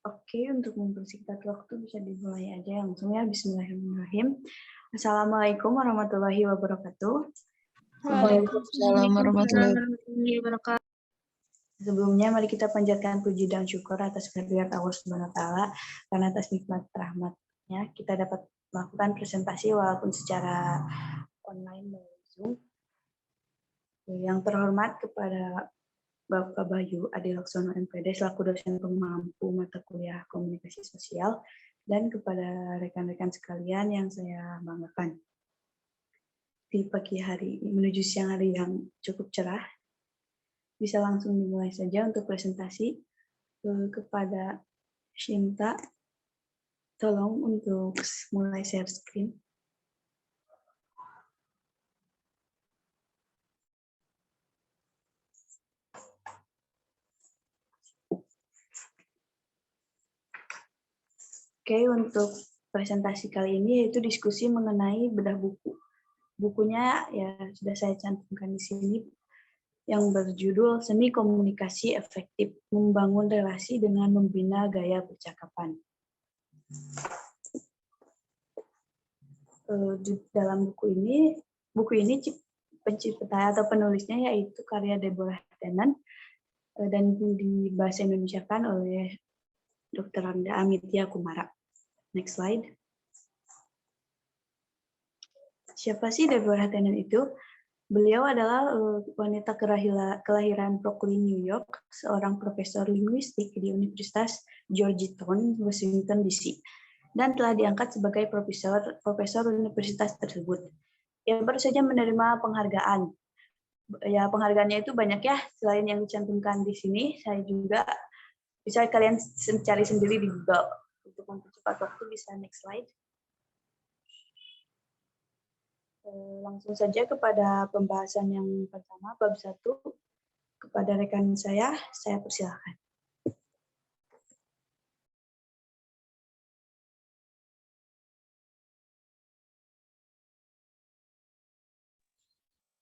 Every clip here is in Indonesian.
Oke, untuk mempersingkat waktu bisa dimulai aja langsung ya. Bismillahirrahmanirrahim. Assalamualaikum warahmatullahi wabarakatuh. Waalaikumsalam warahmatullahi wabarakatuh. Sebelumnya mari kita panjatkan puji dan syukur atas kehadirat Allah Subhanahu wa taala karena atas nikmat rahmat-Nya kita dapat melakukan presentasi walaupun secara online melalui Zoom. Yang terhormat kepada Bapak Bayu Adi Laksono MPD selaku dosen pemampu mata kuliah komunikasi sosial dan kepada rekan-rekan sekalian yang saya banggakan. Di pagi hari menuju siang hari yang cukup cerah, bisa langsung dimulai saja untuk presentasi. Kepada Shinta, tolong untuk mulai share screen. Oke, untuk presentasi kali ini yaitu diskusi mengenai bedah buku. Bukunya ya sudah saya cantumkan di sini yang berjudul Seni Komunikasi Efektif, Membangun Relasi dengan Membina Gaya Percakapan. Di dalam buku ini pencipta atau penulisnya yaitu karya Deborah Tennant dan dibahasa Indonesiakan oleh Dr. Randa Amitya Kumara. Next slide. Siapa sih Deborah Tennant itu? Beliau adalah wanita kelahiran Brooklyn, New York, seorang profesor linguistik di Universitas Georgetown, Washington DC, dan telah diangkat sebagai profesor universitas tersebut. Ia baru saja menerima penghargaan. Ya, penghargaannya itu banyak ya, selain yang dicantumkan di sini, saya juga bisa kalian cari sendiri di Google. Untuk mempercepat waktu bisa next slide. Langsung saja kepada pembahasan yang pertama, bab 1. Kepada rekan saya persilakan.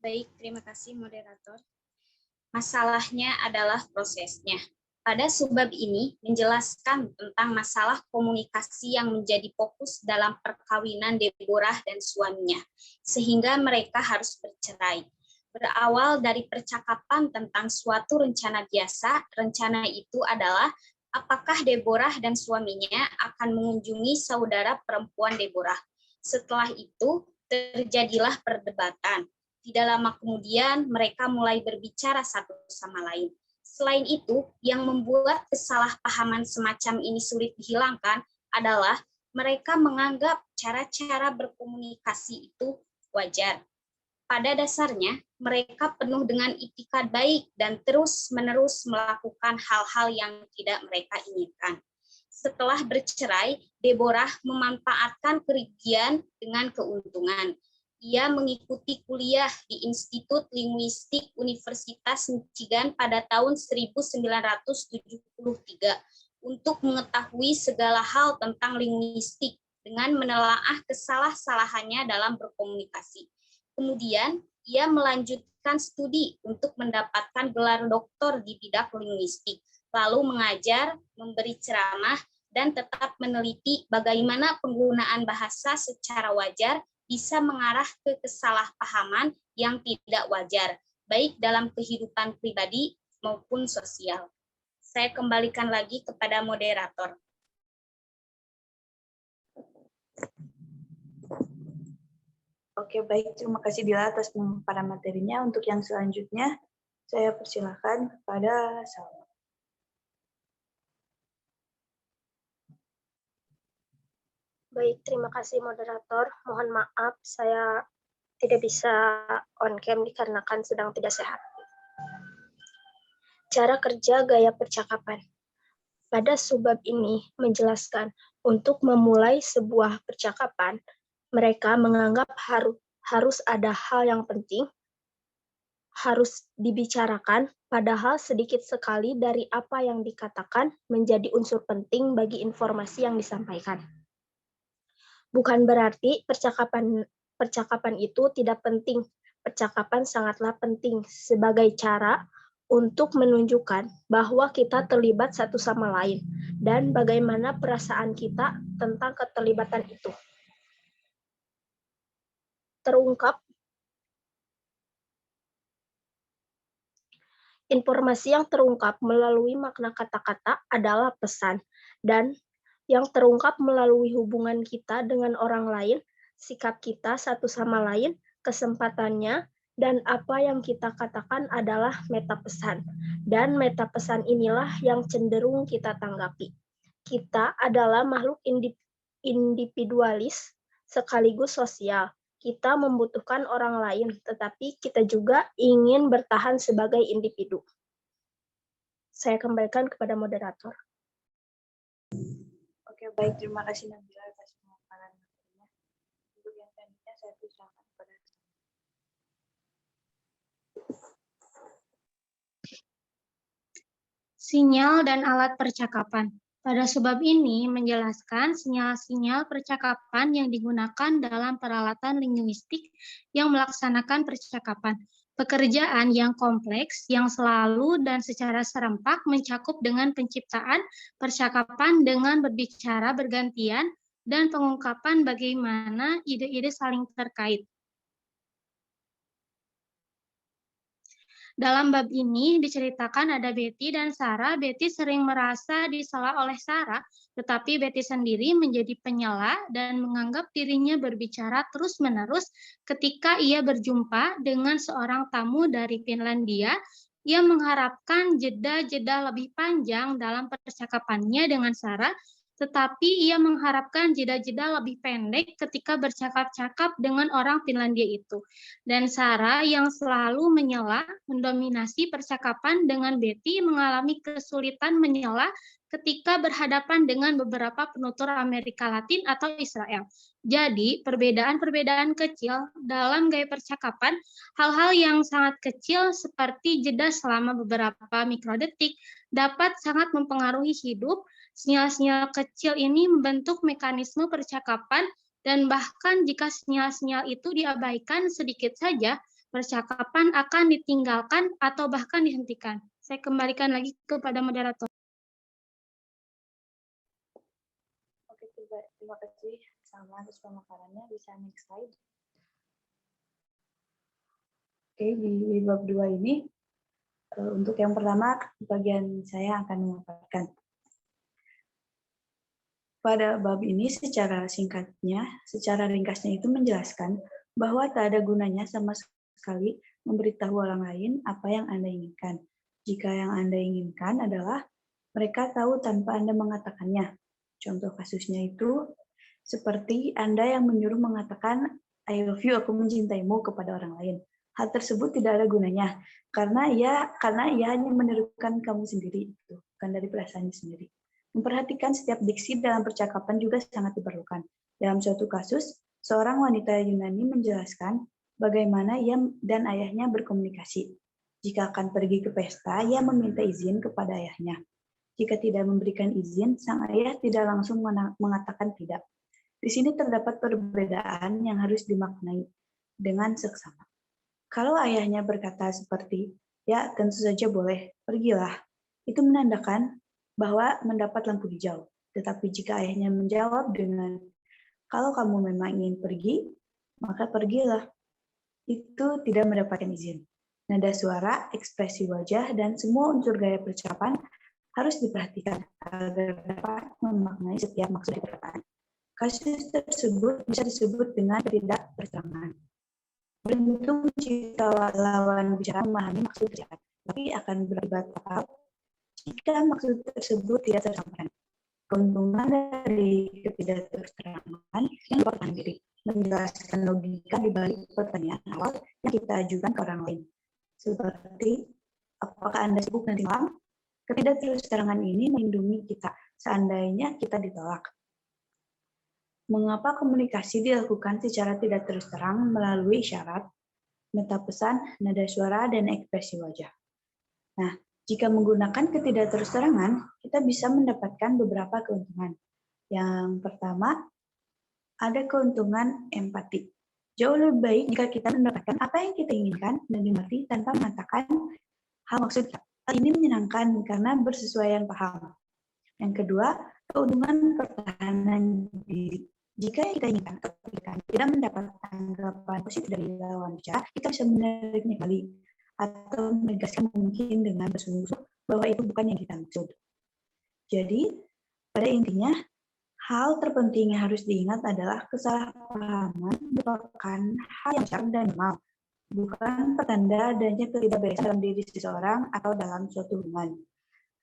Baik, terima kasih moderator. Masalahnya adalah prosesnya. Pada subbab ini menjelaskan tentang masalah komunikasi yang menjadi fokus dalam perkawinan Deborah dan suaminya, sehingga mereka harus bercerai. Berawal dari percakapan tentang suatu rencana biasa, rencana itu adalah apakah Deborah dan suaminya akan mengunjungi saudara perempuan Deborah. Setelah itu terjadilah perdebatan. Tidak lama kemudian mereka mulai berbicara satu sama lain. Selain itu, yang membuat kesalahpahaman semacam ini sulit dihilangkan adalah mereka menganggap cara-cara berkomunikasi itu wajar. Pada dasarnya, mereka penuh dengan itikad baik dan terus-menerus melakukan hal-hal yang tidak mereka inginkan. Setelah bercerai, Deborah memanfaatkan kerugian dengan keuntungan. Ia mengikuti kuliah di Institut Linguistik Universitas Michigan pada tahun 1973 untuk mengetahui segala hal tentang linguistik dengan menelaah kesalah-salahannya dalam berkomunikasi. Kemudian, ia melanjutkan studi untuk mendapatkan gelar doktor di bidang linguistik, lalu mengajar, memberi ceramah, dan tetap meneliti bagaimana penggunaan bahasa secara wajar bisa mengarah ke kesalahpahaman yang tidak wajar, baik dalam kehidupan pribadi maupun sosial. Saya kembalikan lagi kepada moderator. Oke, baik. Terima kasih Dila atas pemaparan materinya. Untuk yang selanjutnya, saya persilakan kepada Salma. Baik, terima kasih moderator. Mohon maaf, saya tidak bisa on cam dikarenakan sedang tidak sehat. Cara kerja gaya percakapan. Pada subbab ini menjelaskan untuk memulai sebuah percakapan, mereka menganggap harus ada hal yang penting, harus dibicarakan, padahal sedikit sekali dari apa yang dikatakan menjadi unsur penting bagi informasi yang disampaikan. Bukan berarti percakapan itu tidak penting. Percakapan sangatlah penting sebagai cara untuk menunjukkan bahwa kita terlibat satu sama lain dan bagaimana perasaan kita tentang keterlibatan itu. Terungkap informasi yang terungkap melalui makna kata-kata adalah pesan, dan yang terungkap melalui hubungan kita dengan orang lain, sikap kita satu sama lain, kesempatannya, dan apa yang kita katakan adalah metapesan. Dan metapesan inilah yang cenderung kita tanggapi. Kita adalah makhluk individualis sekaligus sosial. Kita membutuhkan orang lain, tetapi kita juga ingin bertahan sebagai individu. Saya kembalikan kepada moderator. Oke, baik. Terima kasih Nabila atas pemaparan materinya. Untuk yang selanjutnya saya persilakan kepada Sinyal dan alat percakapan. Pada subbab ini menjelaskan sinyal-sinyal percakapan yang digunakan dalam peralatan linguistik yang melaksanakan percakapan. Pekerjaan yang kompleks, yang selalu dan secara serempak mencakup dengan penciptaan percakapan dengan berbicara bergantian dan pengungkapan bagaimana ide-ide saling terkait. Dalam bab ini diceritakan ada Betty dan Sarah. Betty sering merasa disela oleh Sarah, tetapi Betty sendiri menjadi penyela dan menganggap dirinya berbicara terus-menerus ketika ia berjumpa dengan seorang tamu dari Finlandia. Ia mengharapkan jeda-jeda lebih panjang dalam percakapannya dengan Sarah, tetapi ia mengharapkan jeda-jeda lebih pendek ketika bercakap-cakap dengan orang Finlandia itu. Dan Sarah yang selalu menyela, mendominasi percakapan dengan Betty mengalami kesulitan menyela ketika berhadapan dengan beberapa penutur Amerika Latin atau Israel. Jadi, perbedaan-perbedaan kecil dalam gaya percakapan, hal-hal yang sangat kecil seperti jeda selama beberapa mikrodetik dapat sangat mempengaruhi hidup. Sinyal-sinyal kecil ini membentuk mekanisme percakapan, dan bahkan jika sinyal-sinyal itu diabaikan sedikit saja, percakapan akan ditinggalkan atau bahkan dihentikan. Saya kembalikan lagi kepada moderator. Oke, terima kasih sama atas pemaparannya. Bisa next slide. Oke, di bab 2 ini, untuk yang pertama, bagian saya akan memaparkan. Pada bab ini secara singkatnya, secara ringkasnya itu menjelaskan bahwa tak ada gunanya sama sekali memberitahu orang lain apa yang Anda inginkan. Jika yang Anda inginkan adalah mereka tahu tanpa Anda mengatakannya. Contoh kasusnya itu seperti Anda yang menyuruh mengatakan I love you, aku mencintaimu kepada orang lain. Hal tersebut tidak ada gunanya karena ia hanya menirukan kamu sendiri, bukan dari perasaannya sendiri. Memperhatikan setiap diksi dalam percakapan juga sangat diperlukan. Dalam suatu kasus, seorang wanita Yunani menjelaskan bagaimana ia dan ayahnya berkomunikasi. Jika akan pergi ke pesta, ia meminta izin kepada ayahnya. Jika tidak memberikan izin, sang ayah tidak langsung mengatakan tidak. Di sini terdapat perbedaan yang harus dimaknai dengan seksama. Kalau ayahnya berkata seperti, ya tentu saja boleh, pergilah. Itu menandakan bahwa mendapat lampu hijau. Tetapi jika ayahnya menjawab dengan, kalau kamu memang ingin pergi, maka pergilah. Itu tidak mendapatkan izin. Nada suara, ekspresi wajah, dan semua unsur gaya percakapan harus diperhatikan agar dapat memaknai setiap maksud perkataan. Kasus tersebut bisa disebut dengan ketidakbersamaan. Beruntung jika lawan bicara memahami maksud percakapan, tapi akan berakibat fatal jika maksud tersebut tidak tersampaikan. Keuntungan dari ketidakterterangan yang dapat diri menjelaskan logika di balik pertanyaan awal yang kita ajukan ke orang lain. Seperti, apakah Anda sibuk nanti malam? Ketidakterterangan ini melindungi kita seandainya kita ditolak. Mengapa komunikasi dilakukan secara tidak terus terang melalui isyarat, metapesan, nada suara, dan ekspresi wajah? Nah, jika menggunakan ketidakterus-terangan, kita bisa mendapatkan beberapa keuntungan. Yang pertama, ada keuntungan empati. Jauh lebih baik jika kita mendapatkan apa yang kita inginkan dan dimengerti tanpa mengatakan Hal maksud ini menyenangkan karena bersesuaian paham. Yang kedua, keuntungan pertahanan diri. Jika kita inginkan kebijakan tidak mendapat tanggapan positif dari lawan bicara, kita bisa menariknya kembali atau menegaskan mungkin dengan bersungguh-sungguh bahwa itu bukan yang kita maksud. Jadi, pada intinya, hal terpenting yang harus diingat adalah kesalahpahaman merupakan hal yang besar dan normal, bukan pertanda adanya ketidakberesan dalam diri seseorang atau dalam suatu hubungan.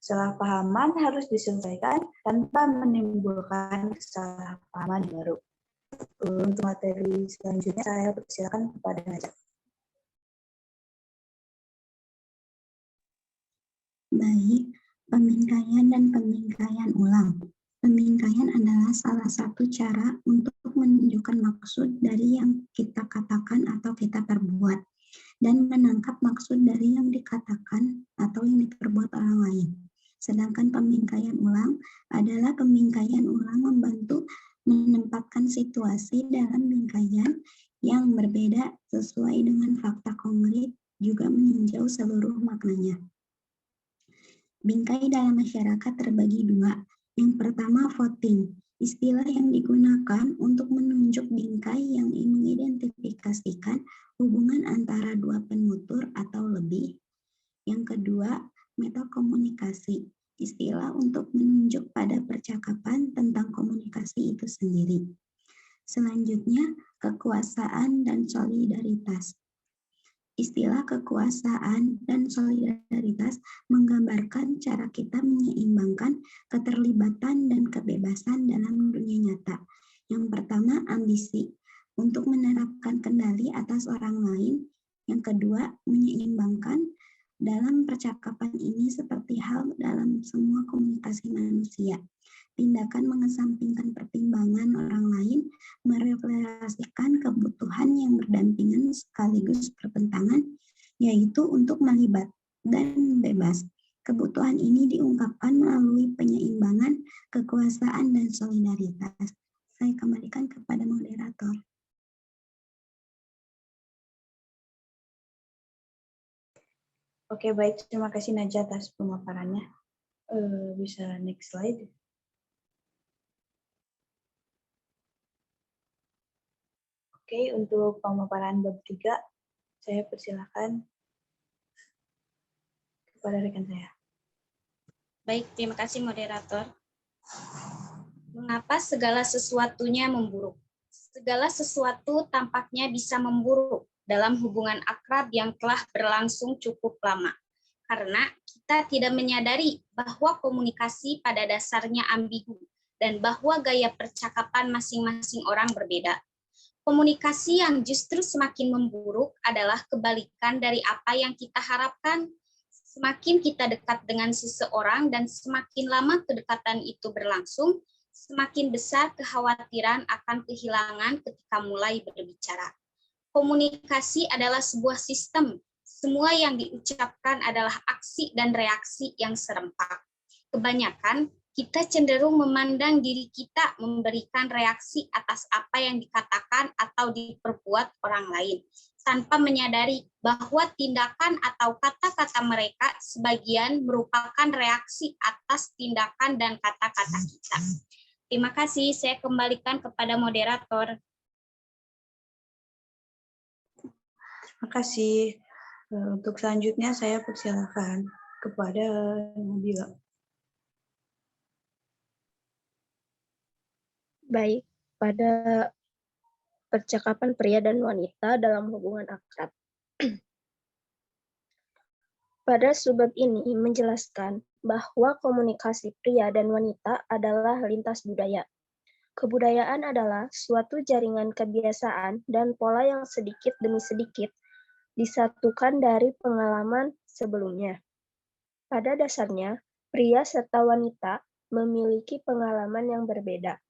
Kesalahpahaman harus diselesaikan tanpa menimbulkan kesalahpahaman baru. Untuk materi selanjutnya saya persilakan kepada Najat. Baik, pemingkaian dan pemingkaian ulang. Pemingkaian adalah salah satu cara untuk menunjukkan maksud dari yang kita katakan atau kita perbuat, dan menangkap maksud dari yang dikatakan atau yang diperbuat orang lain. Sedangkan pemingkaian ulang adalah pemingkaian ulang membantu menempatkan situasi dalam bingkaian yang berbeda sesuai dengan fakta konkret, juga meninjau seluruh maknanya. Bingkai dalam masyarakat terbagi dua. Yang pertama, voting. Istilah yang digunakan untuk menunjuk bingkai yang mengidentifikasikan hubungan antara dua penutur atau lebih. Yang kedua, metakomunikasi. Istilah untuk menunjuk pada percakapan tentang komunikasi itu sendiri. Selanjutnya, kekuasaan dan solidaritas. Istilah kekuasaan dan solidaritas menggambarkan cara kita menyeimbangkan keterlibatan dan kebebasan dalam dunia nyata. Yang pertama, ambisi, untuk menerapkan kendali atas orang lain. Yang kedua, menyeimbangkan dalam percakapan ini seperti hal dalam semua komunikasi manusia. Tindakan mengesampingkan pertimbangan orang lain, merefleksikan kebutuhan yang berdampingan sekaligus bertentangan, yaitu untuk melibat dan bebas. Kebutuhan ini diungkapkan melalui penyeimbangan, kekuasaan, dan solidaritas. Saya kembalikan kepada moderator. Oke, baik. Terima kasih Najat atas pemaparannya. Bisa next slide. Oke, untuk pemaparan bab 3, saya persilakan kepada rekan saya. Baik, terima kasih moderator. Mengapa segala sesuatunya memburuk? Segala sesuatu tampaknya bisa memburuk dalam hubungan akrab yang telah berlangsung cukup lama. Karena kita tidak menyadari bahwa komunikasi pada dasarnya ambigu dan bahwa gaya percakapan masing-masing orang berbeda. Komunikasi yang justru semakin memburuk adalah kebalikan dari apa yang kita harapkan. Semakin kita dekat dengan seseorang dan semakin lama kedekatan itu berlangsung, semakin besar kekhawatiran akan kehilangan ketika mulai berbicara. Komunikasi adalah sebuah sistem. Semua yang diucapkan adalah aksi dan reaksi yang serempak. Kebanyakan kita cenderung memandang diri kita memberikan reaksi atas apa yang dikatakan atau diperbuat orang lain, tanpa menyadari bahwa tindakan atau kata-kata mereka sebagian merupakan reaksi atas tindakan dan kata-kata kita. Terima kasih, saya kembalikan kepada moderator. Terima kasih. Untuk selanjutnya saya persilakan kepada Nabila. Baik, pada percakapan pria dan wanita dalam hubungan akrab. Pada subbab ini menjelaskan bahwa komunikasi pria dan wanita adalah lintas budaya. Kebudayaan adalah suatu jaringan kebiasaan dan pola yang sedikit demi sedikit disatukan dari pengalaman sebelumnya. Pada dasarnya, pria serta wanita memiliki pengalaman yang berbeda.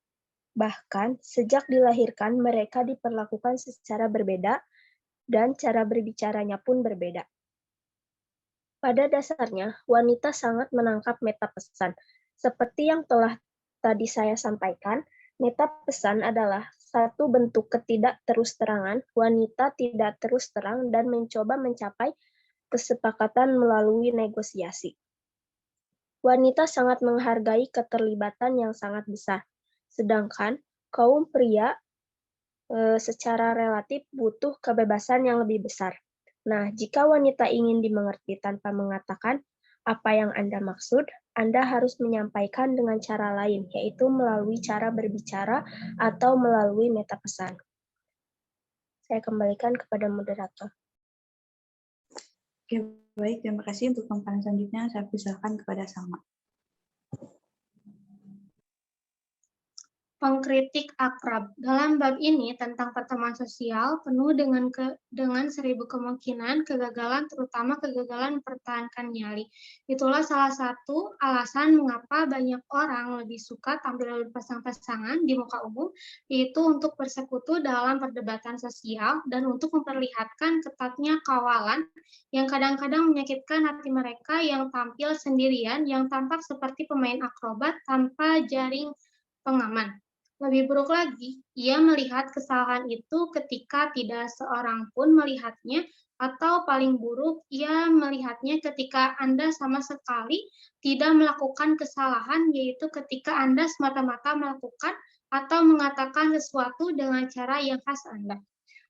Bahkan sejak dilahirkan mereka diperlakukan secara berbeda dan cara berbicaranya pun berbeda. Pada dasarnya, wanita sangat menangkap meta pesan. Seperti yang telah tadi saya sampaikan, meta pesan adalah satu bentuk ketidakterus-terangan. Wanita tidak terus terang dan mencoba mencapai kesepakatan melalui negosiasi. Wanita sangat menghargai keterlibatan yang sangat besar, sedangkan kaum pria secara relatif butuh kebebasan yang lebih besar. Nah, jika wanita ingin dimengerti tanpa mengatakan apa yang Anda maksud, Anda harus menyampaikan dengan cara lain, yaitu melalui cara berbicara atau melalui meta pesan. Saya kembalikan kepada moderator. Oke, baik. Terima kasih. Untuk pemaparan selanjutnya, saya persilakan kepada Salma. Pengkritik akrab. Dalam bab ini tentang pertemuan sosial penuh dengan seribu kemungkinan kegagalan, terutama kegagalan mempertahankan nyali. Itulah salah satu alasan mengapa banyak orang lebih suka tampil berpasang-pasangan di muka umum, yaitu untuk bersekutu dalam perdebatan sosial dan untuk memperlihatkan ketatnya kawalan yang kadang-kadang menyakitkan hati mereka yang tampil sendirian, yang tampak seperti pemain akrobat tanpa jaring pengaman. Lebih buruk lagi, ia melihat kesalahan itu ketika tidak seorang pun melihatnya, atau paling buruk, ia melihatnya ketika Anda sama sekali tidak melakukan kesalahan, yaitu ketika Anda semata-mata melakukan atau mengatakan sesuatu dengan cara yang khas Anda.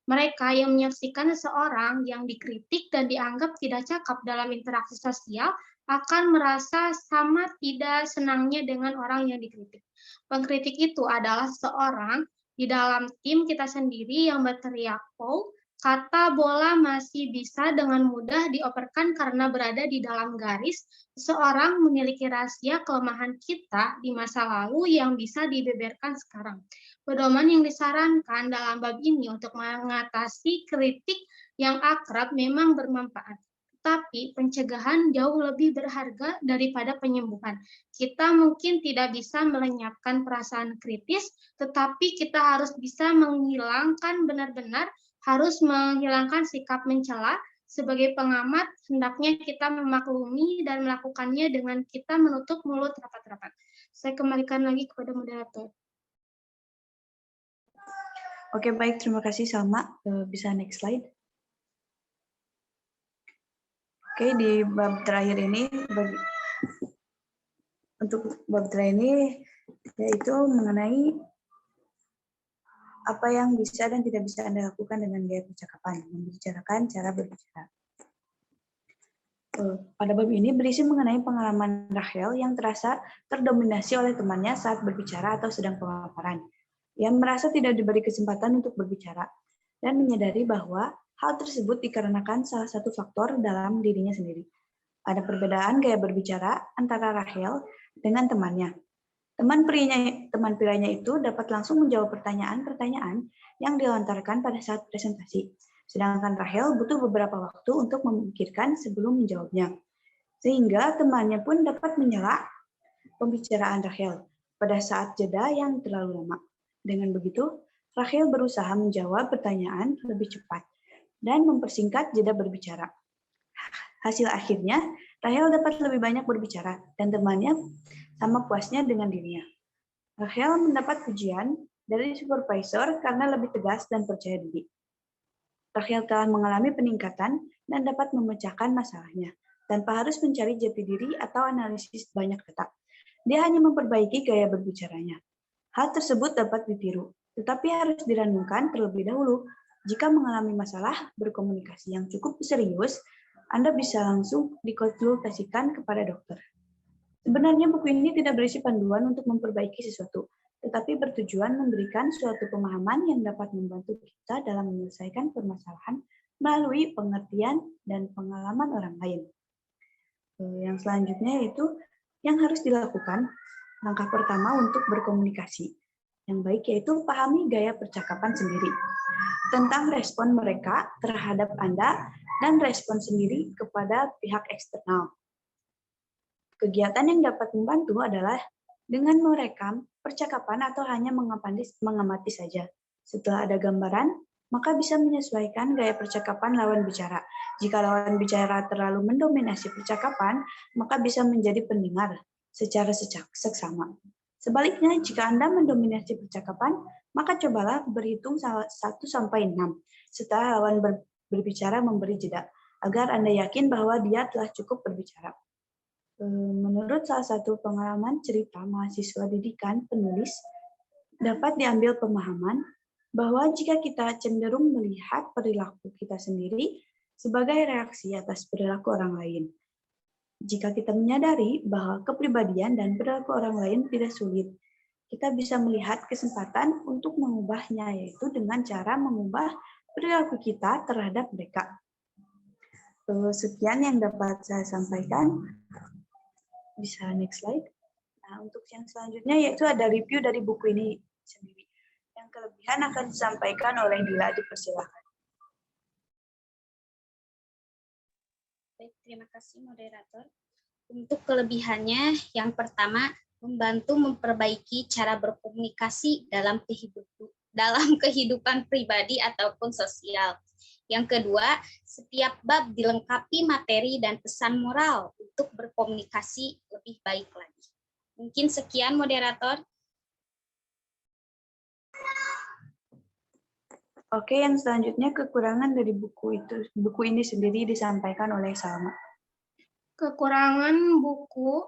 Mereka yang menyaksikan seseorang yang dikritik dan dianggap tidak cakap dalam interaksi sosial akan merasa sama tidak senangnya dengan orang yang dikritik. Pengkritik itu adalah seorang di dalam tim kita sendiri yang berteriak "foul", kata bola masih bisa dengan mudah dioperkan karena berada di dalam garis. Seseorang memiliki rahasia kelemahan kita di masa lalu yang bisa dibeberkan sekarang. Pedoman yang disarankan dalam bab ini untuk mengatasi kritik yang akrab memang bermanfaat. Tapi pencegahan jauh lebih berharga daripada penyembuhan. Kita mungkin tidak bisa melenyapkan perasaan kritis, tetapi kita harus bisa menghilangkan benar-benar, harus menghilangkan sikap mencela. Sebagai pengamat, hendaknya kita memaklumi dan melakukannya dengan kita menutup mulut rapat-rapat. Saya kembalikan lagi kepada moderator. Oke, baik. Terima kasih, Salma. Bisa next slide. Oke, di bab terakhir ini, untuk bab terakhir ini, yaitu mengenai apa yang bisa dan tidak bisa Anda lakukan dengan gaya percakapan, membicarakan cara berbicara. Pada bab ini berisi mengenai pengalaman Rachel yang terasa terdominasi oleh temannya saat berbicara atau sedang pemaparan. Ia merasa tidak diberi kesempatan untuk berbicara dan menyadari bahwa hal tersebut dikarenakan salah satu faktor dalam dirinya sendiri. Ada perbedaan gaya berbicara antara Rachel dengan temannya. Teman prianya itu dapat langsung menjawab pertanyaan-pertanyaan yang dilontarkan pada saat presentasi. Sedangkan Rachel butuh beberapa waktu untuk memikirkan sebelum menjawabnya. Sehingga temannya pun dapat menyela pembicaraan Rachel pada saat jeda yang terlalu lama. Dengan begitu, Rachel berusaha menjawab pertanyaan lebih cepat dan mempersingkat jeda berbicara. Hasil akhirnya, Rachel dapat lebih banyak berbicara dan temannya sama puasnya dengan dirinya. Rachel mendapat pujian dari supervisor karena lebih tegas dan percaya diri. Rachel telah mengalami peningkatan dan dapat memecahkan masalahnya tanpa harus mencari jati diri atau analisis banyak data. Dia hanya memperbaiki gaya berbicaranya. Hal tersebut dapat ditiru, tetapi harus direnungkan terlebih dahulu. Jika mengalami masalah berkomunikasi yang cukup serius, Anda bisa langsung dikonsultasikan kepada dokter. Sebenarnya buku ini tidak berisi panduan untuk memperbaiki sesuatu, tetapi bertujuan memberikan suatu pemahaman yang dapat membantu kita dalam menyelesaikan permasalahan melalui pengertian dan pengalaman orang lain. Yang selanjutnya yaitu yang harus dilakukan, langkah pertama untuk berkomunikasi. Yang baik yaitu pahami gaya percakapan sendiri, tentang respon mereka terhadap Anda dan respon sendiri kepada pihak eksternal. Kegiatan yang dapat membantu adalah dengan merekam percakapan atau hanya mengamati saja. Setelah ada gambaran, maka bisa menyesuaikan gaya percakapan lawan bicara. Jika lawan bicara terlalu mendominasi percakapan, maka bisa menjadi pendengar secara seksama. Sebaliknya, jika Anda mendominasi percakapan, maka cobalah berhitung 1 sampai 6 setelah lawan berbicara memberi jeda. agar Anda yakin bahwa dia telah cukup berbicara. Menurut salah satu pengalaman cerita mahasiswa didikan penulis, dapat diambil pemahaman bahwa jika kita cenderung melihat perilaku kita sendiri sebagai reaksi atas perilaku orang lain, jika kita menyadari bahwa kepribadian dan perilaku orang lain tidak sulit, kita bisa melihat kesempatan untuk mengubahnya, yaitu dengan cara mengubah perilaku kita terhadap mereka. Sekian yang dapat saya sampaikan. Bisa next slide. Nah, untuk yang selanjutnya yaitu ada review dari buku ini sendiri. Yang kelebihan akan disampaikan oleh Dila, dipersilakan. Baik, terima kasih moderator. Untuk kelebihannya, yang pertama, membantu memperbaiki cara berkomunikasi dalam kehidupan pribadi ataupun sosial. Yang kedua, setiap bab dilengkapi materi dan pesan moral untuk berkomunikasi lebih baik lagi. Mungkin sekian, moderator. Oke, yang selanjutnya kekurangan dari buku ini sendiri disampaikan oleh Salma. Kekurangan buku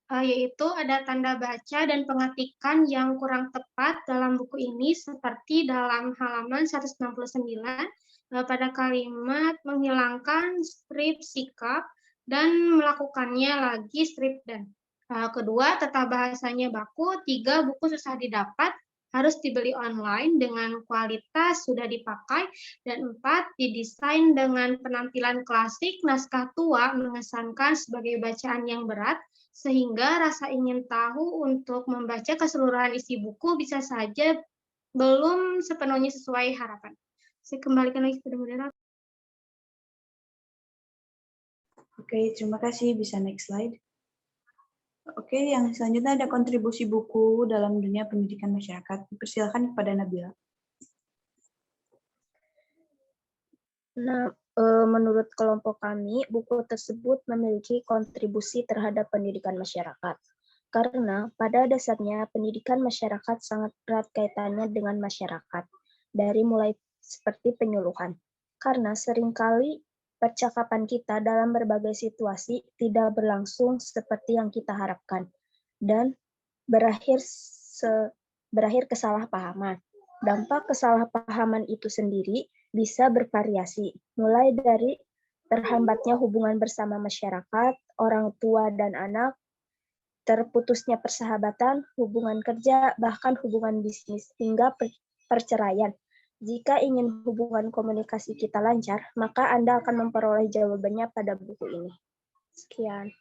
yaitu ada tanda baca dan pengetikan yang kurang tepat dalam buku ini, seperti dalam halaman 169 pada kalimat menghilangkan strip sikap dan melakukannya lagi strip dan. Kedua, tata bahasanya baku. 3, buku susah didapat, harus dibeli online dengan kualitas sudah dipakai. Dan 4, didesain dengan penampilan klasik, naskah tua mengesankan sebagai bacaan yang berat, sehingga rasa ingin tahu untuk membaca keseluruhan isi buku bisa saja belum sepenuhnya sesuai harapan. Saya kembalikan lagi kepada moderator. Oke, terima kasih. Bisa next slide. Oke, yang selanjutnya ada kontribusi buku dalam dunia pendidikan masyarakat. Persilakan kepada Nabila. Nah, menurut kelompok kami, buku tersebut memiliki kontribusi terhadap pendidikan masyarakat. Karena pada dasarnya pendidikan masyarakat sangat erat kaitannya dengan masyarakat, dari mulai seperti penyuluhan. Karena seringkali percakapan kita dalam berbagai situasi tidak berlangsung seperti yang kita harapkan, dan berakhir kesalahpahaman. Dampak kesalahpahaman itu sendiri bisa bervariasi, mulai dari terhambatnya hubungan bersama masyarakat, orang tua dan anak, terputusnya persahabatan, hubungan kerja, bahkan hubungan bisnis, hingga perceraian. Jika ingin hubungan komunikasi kita lancar, maka Anda akan memperoleh jawabannya pada buku ini. Sekian.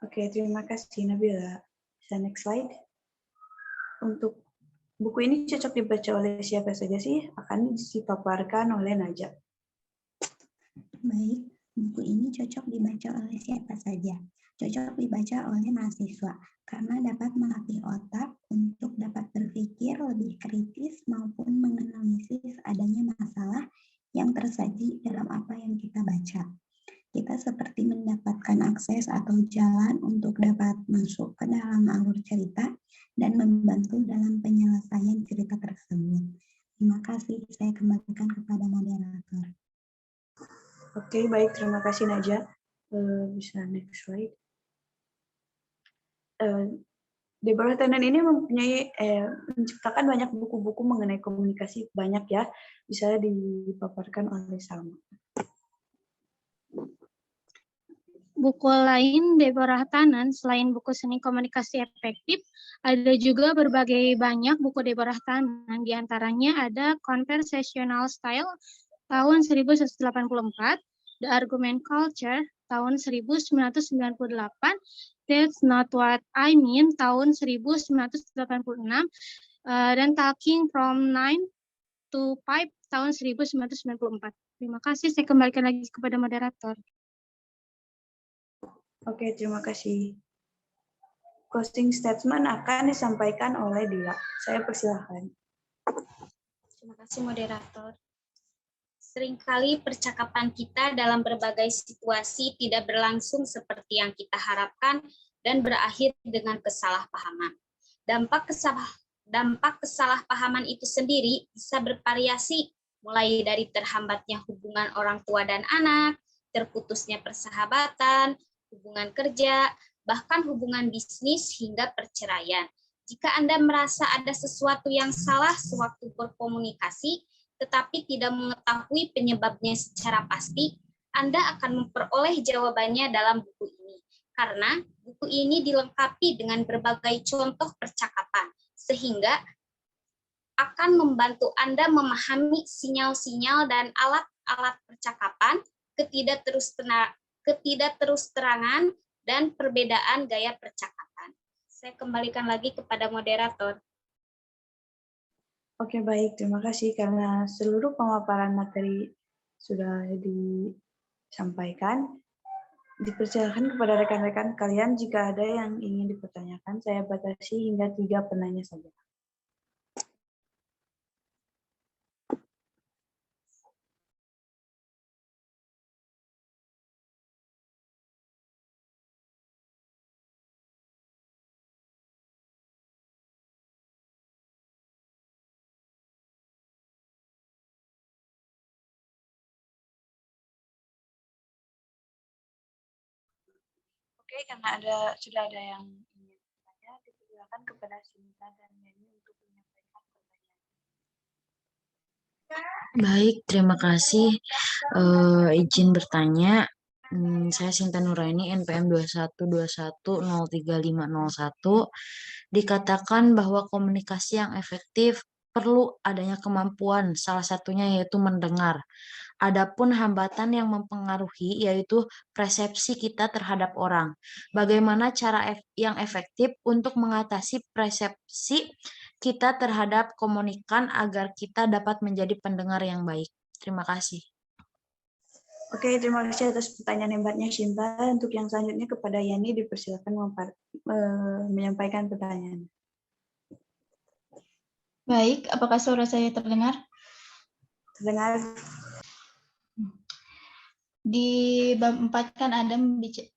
Oke, terima kasih Nabila. Bisa next slide. Untuk buku ini cocok dibaca oleh siapa saja sih? Akan dipaparkan oleh Najwa. Baik, buku ini cocok dibaca oleh siapa saja. Cocok dibaca oleh mahasiswa, karena dapat melatih otak untuk dapat berpikir lebih kritis maupun menganalisis adanya masalah yang tersaji dalam apa yang kita baca. Kita seperti mendapatkan akses atau jalan untuk dapat masuk ke dalam alur cerita dan membantu dalam penyelesaian cerita tersebut. Terima kasih, saya kembalikan kepada moderator. Oke, baik. Terima kasih, Najwa. Bisa next slide. Deborah Tannen ini mempunyai menciptakan banyak buku-buku mengenai komunikasi, banyak ya. Bisa dipaparkan oleh Salma. Buku lain Deborah Tannen selain buku seni komunikasi efektif, ada juga berbagai banyak buku Deborah Tannen. Di antaranya ada Conversational Style tahun 1984, The Argument Culture tahun 1998, That's Not What I Mean tahun 1986, dan Talking from 9 to 5 tahun 1994. Terima kasih, saya kembalikan lagi kepada moderator. Oke, terima kasih. Closing statement akan disampaikan oleh Dila. Saya persilahkan. Terima kasih moderator. Seringkali percakapan kita dalam berbagai situasi tidak berlangsung seperti yang kita harapkan dan berakhir dengan kesalahpahaman. Dampak kesalahpahaman itu sendiri bisa bervariasi, mulai dari terhambatnya hubungan orang tua dan anak, terputusnya persahabatan, hubungan kerja, bahkan hubungan bisnis hingga perceraian. Jika Anda merasa ada sesuatu yang salah sewaktu berkomunikasi, tetapi tidak mengetahui penyebabnya secara pasti, Anda akan memperoleh jawabannya dalam buku ini. Karena buku ini dilengkapi dengan berbagai contoh percakapan, sehingga akan membantu Anda memahami sinyal-sinyal dan alat-alat percakapan, ketidakterus-terangan, dan perbedaan gaya percakapan. Saya kembalikan lagi kepada moderator. Oke, baik. Terima kasih karena seluruh pemaparan materi sudah disampaikan. Dipersilakan kepada rekan-rekan kalian jika ada yang ingin dipertanyakan. Saya batasi hingga 3 penanya saja. Oke, karena sudah ada yang ingin bertanya, dipersilakan kepada Sinta dan Yani untuk menyampaikan pertanyaan. Baik, terima kasih. Izin bertanya, saya Sinta Nuraini, NPM 2121035101. Dikatakan bahwa komunikasi yang efektif perlu adanya kemampuan, salah satunya yaitu mendengar. Adapun hambatan yang mempengaruhi yaitu persepsi kita terhadap orang. Bagaimana cara yang efektif untuk mengatasi persepsi kita terhadap komunikan agar kita dapat menjadi pendengar yang baik? Terima kasih. Oke, terima kasih atas pertanyaan hebatnya Sinta. Untuk yang selanjutnya kepada Yani, dipersilakan menyampaikan pertanyaan. Baik, apakah suara saya terdengar? Terdengar. Di bab 4 kan Anda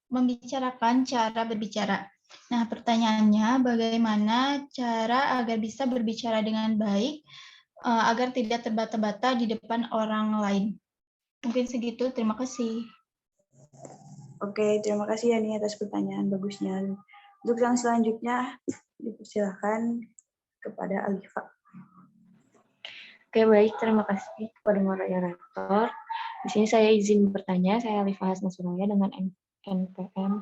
membicarakan cara berbicara. Nah, pertanyaannya bagaimana cara agar bisa berbicara dengan baik agar tidak terbata-bata di depan orang lain. Mungkin segitu, terima kasih. Oke, terima kasih Yani atas pertanyaan bagusnya. Untuk yang selanjutnya, dipersilakan kepada Alifa. Oke, baik. Terima kasih kepada moderator. Di sini saya izin bertanya. Saya Alifa Hasna Suraya dengan NPM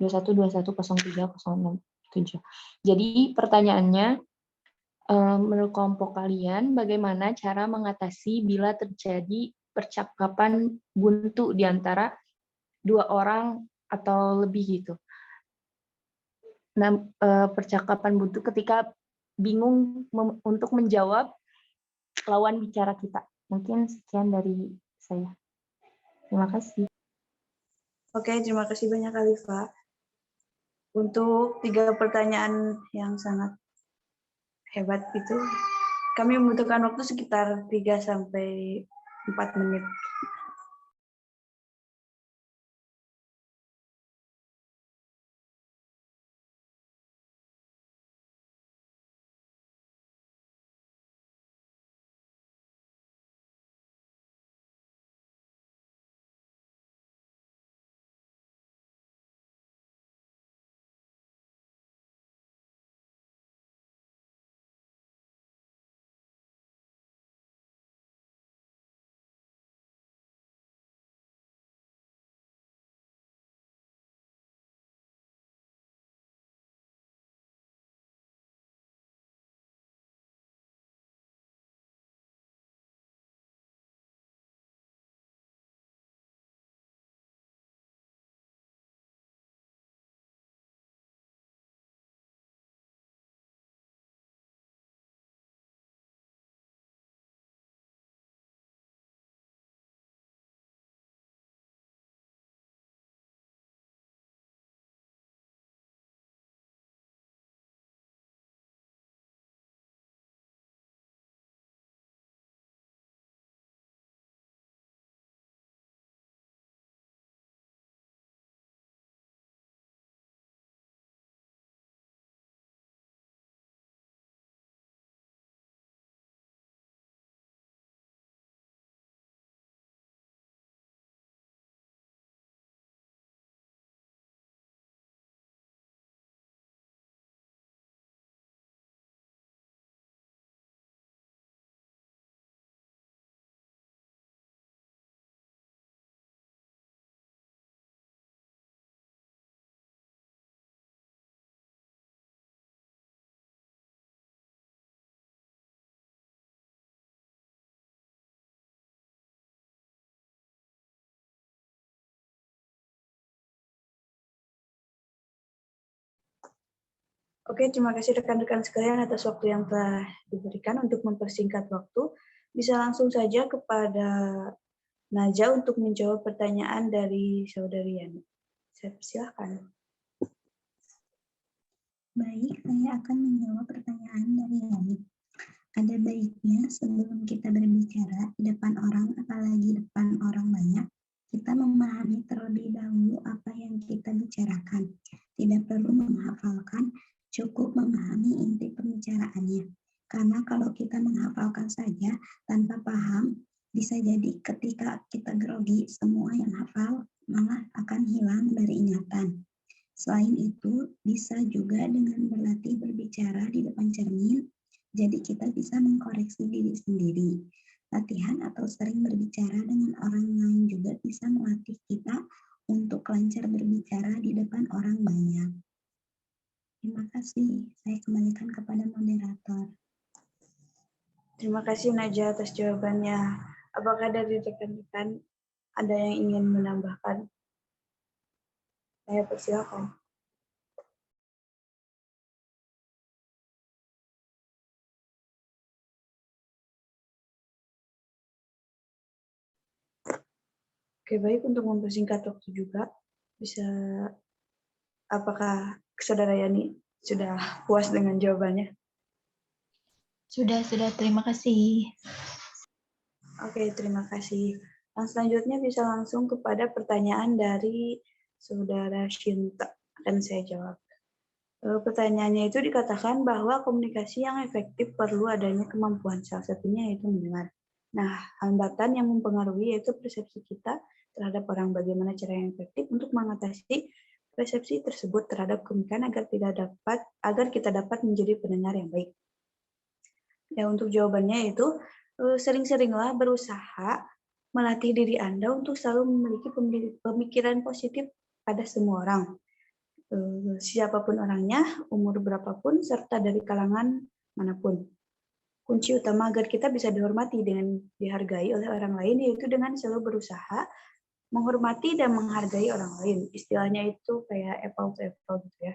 21210306. Jadi pertanyaannya, menurut kelompok kalian, bagaimana cara mengatasi bila terjadi percakapan buntu di antara 2 orang atau lebih gitu? Nah, percakapan buntu ketika bingung untuk menjawab lawan bicara kita. Mungkin sekian dari saya. Terima kasih. Oke, terima kasih banyak Alifa. Untuk 3 pertanyaan yang sangat hebat itu, kami membutuhkan waktu sekitar 3-4 menit. Oke, terima kasih rekan-rekan sekalian atas waktu yang telah diberikan. Untuk mempersingkat waktu, bisa langsung saja kepada Naja untuk menjawab pertanyaan dari Saudari Yani. Saya persilahkan. Baik, saya akan menjawab pertanyaan dari Yani. Ada baiknya sebelum kita berbicara di depan orang, apalagi depan orang banyak, kita memahami terlebih dahulu apa yang kita bicarakan. Tidak perlu menghafalkan, cukup memahami inti pembicaraannya. Karena kalau kita menghafalkan saja tanpa paham, bisa jadi ketika kita grogi, semua yang hafal malah akan hilang dari ingatan. Selain itu, bisa juga dengan berlatih berbicara di depan cermin, jadi kita bisa mengkoreksi diri sendiri. Latihan atau sering berbicara dengan orang lain juga bisa melatih kita untuk lancar berbicara di depan orang banyak. Terima kasih. Saya kembalikan kepada moderator. Terima kasih Naja atas jawabannya. Apakah dari rekan-rekan ada yang ingin menambahkan? Saya persilakan. Oke, baik, untuk mempersingkat waktu juga, apakah Saudara Yani sudah puas dengan jawabannya? Sudah, terima kasih. Oke, terima kasih. Yang selanjutnya bisa langsung kepada pertanyaan dari Saudara Shinta. Akan saya jawab. Pertanyaannya itu dikatakan bahwa komunikasi yang efektif perlu adanya kemampuan, salah satunya yaitu mendengar. Nah, hambatan yang mempengaruhi yaitu persepsi kita terhadap orang, bagaimana cara yang efektif untuk mengatasi persepsi tersebut terhadap pemikiran agar kita dapat menjadi pendengar yang baik. Ya, untuk jawabannya itu sering-seringlah berusaha melatih diri Anda untuk selalu memiliki pemikiran positif pada semua orang. Siapapun orangnya, umur berapapun, serta dari kalangan manapun. Kunci utama agar kita bisa dihormati dan dihargai oleh orang lain yaitu dengan selalu berusaha menghormati dan menghargai orang lain. Istilahnya itu kayak apple to apple gitu ya.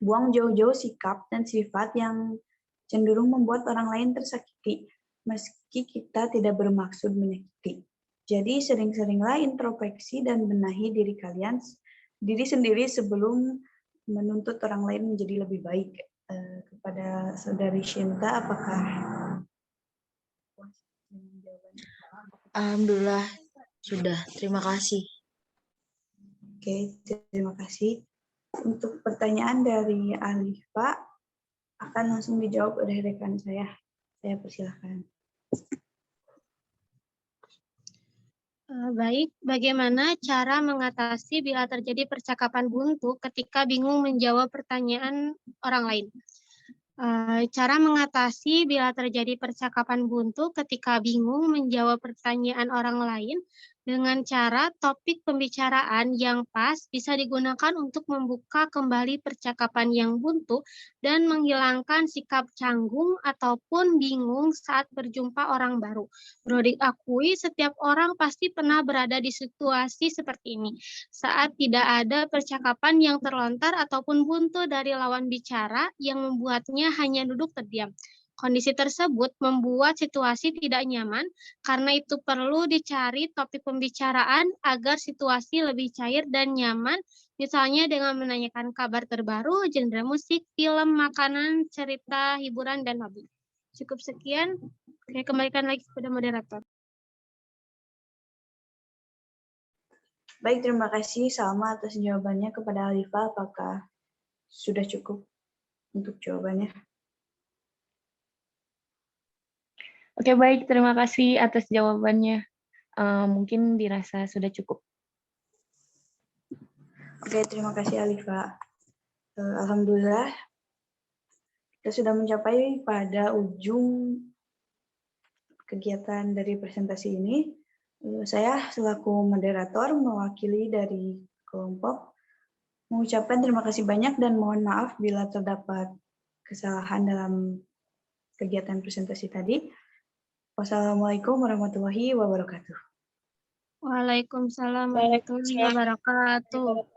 Buang jauh-jauh sikap dan sifat yang cenderung membuat orang lain tersakiti, meski kita tidak bermaksud menyakiti. Jadi sering-seringlah introspeksi dan benahi diri sendiri sebelum menuntut orang lain menjadi lebih baik. Kepada Saudari Shinta, apakah puas dengan jawabannya? Alhamdulillah sudah. Terima kasih. Oke, terima kasih. Untuk pertanyaan dari Alifa akan langsung dijawab oleh rekan saya. Saya persilahkan. Baik, bagaimana cara mengatasi bila terjadi percakapan buntu ketika bingung menjawab pertanyaan orang lain? Cara mengatasi bila terjadi percakapan buntu ketika bingung menjawab pertanyaan orang lain dengan cara topik pembicaraan yang pas bisa digunakan untuk membuka kembali percakapan yang buntu dan menghilangkan sikap canggung ataupun bingung saat berjumpa orang baru. Perlu diakui setiap orang pasti pernah berada di situasi seperti ini, saat tidak ada percakapan yang terlontar ataupun buntu dari lawan bicara yang membuatnya hanya duduk terdiam. Kondisi tersebut membuat situasi tidak nyaman, karena itu perlu dicari topik pembicaraan agar situasi lebih cair dan nyaman, misalnya dengan menanyakan kabar terbaru, genre musik, film, makanan, cerita, hiburan, dan hobi. Cukup sekian, saya kembalikan lagi kepada moderator. Baik, terima kasih Salma atas jawabannya. Kepada Alifa, apakah sudah cukup untuk jawabannya? Oke, baik. Terima kasih atas jawabannya. Mungkin dirasa sudah cukup. Oke, terima kasih Alifa. Alhamdulillah, kita sudah mencapai pada ujung kegiatan dari presentasi ini. Saya selaku moderator mewakili dari kelompok mengucapkan terima kasih banyak dan mohon maaf bila terdapat kesalahan dalam kegiatan presentasi tadi. Wassalamualaikum warahmatullahi wabarakatuh. Waalaikumsalam warahmatullahi wabarakatuh.